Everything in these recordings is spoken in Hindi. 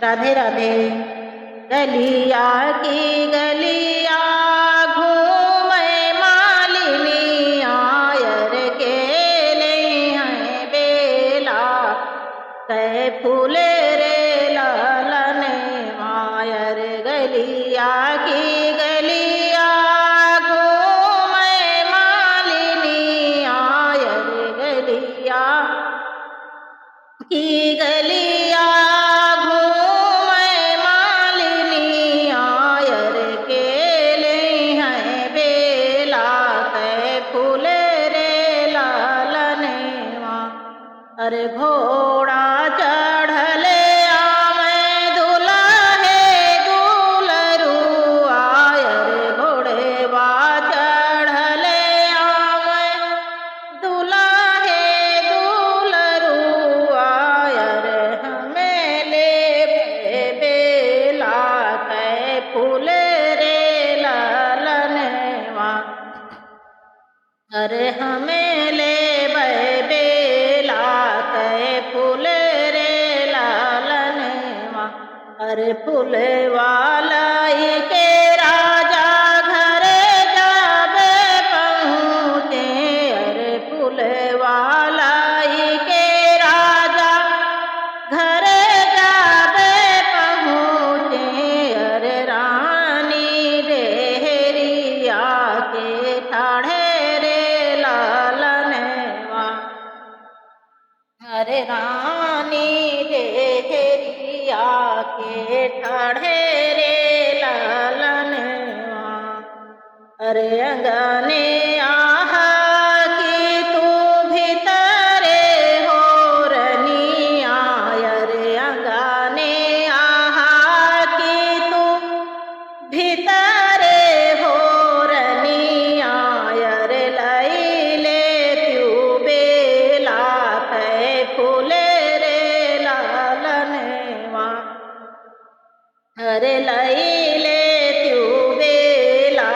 राधे राधे। गलिया की गलिया घूमे मालिनी आयर के ले हैं बेला कै फूले रे लालन मायर गलिया की गलिया घूमे मालिनी आयर गलिया की गलिया अरे घोड़ा चढ़ले आवे दुल्हे दुलरू आयर घोड़े बा चढ़ले आवे दुल्हे दुलरू आयर हमें ले बेला कै फूले रे लालनवा अरे हमें ले अरे फूलवाला के राजा घर जाबे पहुँचे अरे फूलवाला के राजा घर जाबे पहुँचे अरे रानी डेहरिया के ठाढ़े रे लालनवा अरे रानी डेहरिया के ठाढ़े रे लालनवा अरे अंगने आहा की तू भीतरे हो रनिया अरे अंगने आहा की तू भीतरे हो रनिया अरे लैले त्यू बेला कै फूले रे लालनवा अरे लैले त्यू बेला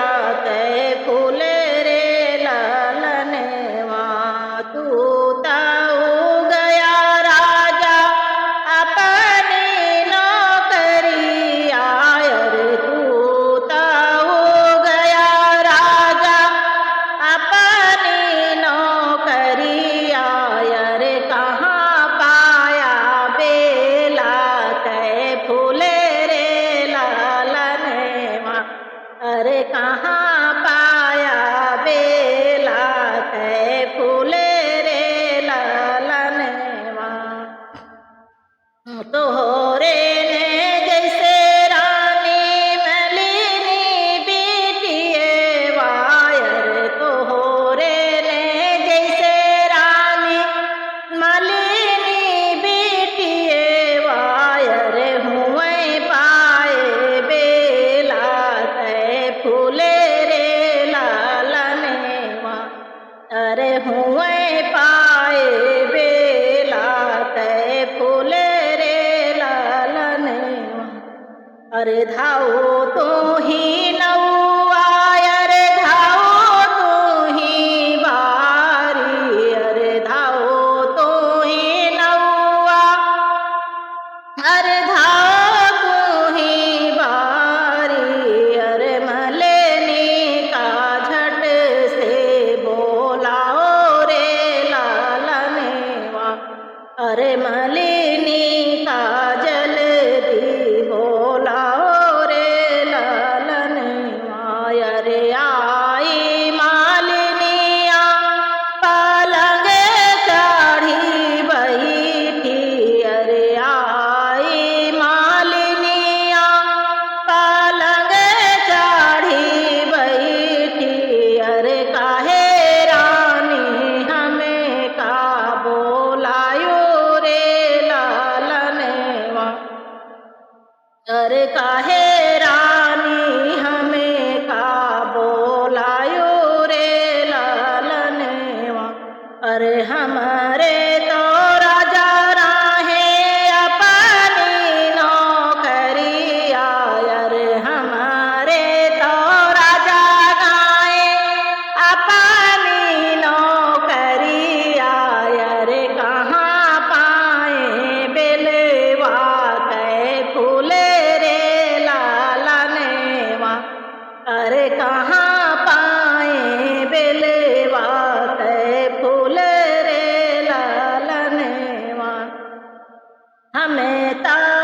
कै फूले रे लालनवा तू ताऊ गया राजा अपनी नौकरिया अरे तू ताऊ गया राजा अपनी नौकरिया अरे कहाँ पाया बेला कै फूले अरे कहाँ पाया बेला कै फूले रे लालनवा तोहरे ने जैसे रानी मलिनी बेटिए वायर तोहरे ने जैसे रानी मलिनी बेटिए वायर हुए पाए बेला फूले रे लालनवा अरे हुए पाए बेला कै फूले रे लालनवा अरे धाओ तो ही नौआ अरे धाओ तो ही बारी अरे धाओ तो ही नौआ अरे धाओ तो ही बारी अरे मलेनी का झट से बोलाओ रे लालनवा अरे मलिनी का जल्दी बोलाओ रे लालनवा अरे आई मालिनिया पलंग चढ़ी बैठी अरे आई मालिनिया पलंग चढ़ी बैठी अरे काहे रानी हमें का बोलायो रे लालनवा अरे काहे रानी हमें का बोलायो रे लालनवा अरे हमारे तो राजा राहे अपनी नौकरिया अरे हमारे तो राजा गाए अपनी नौकरिया अरे कहाँ पाए बेलवा कै तारा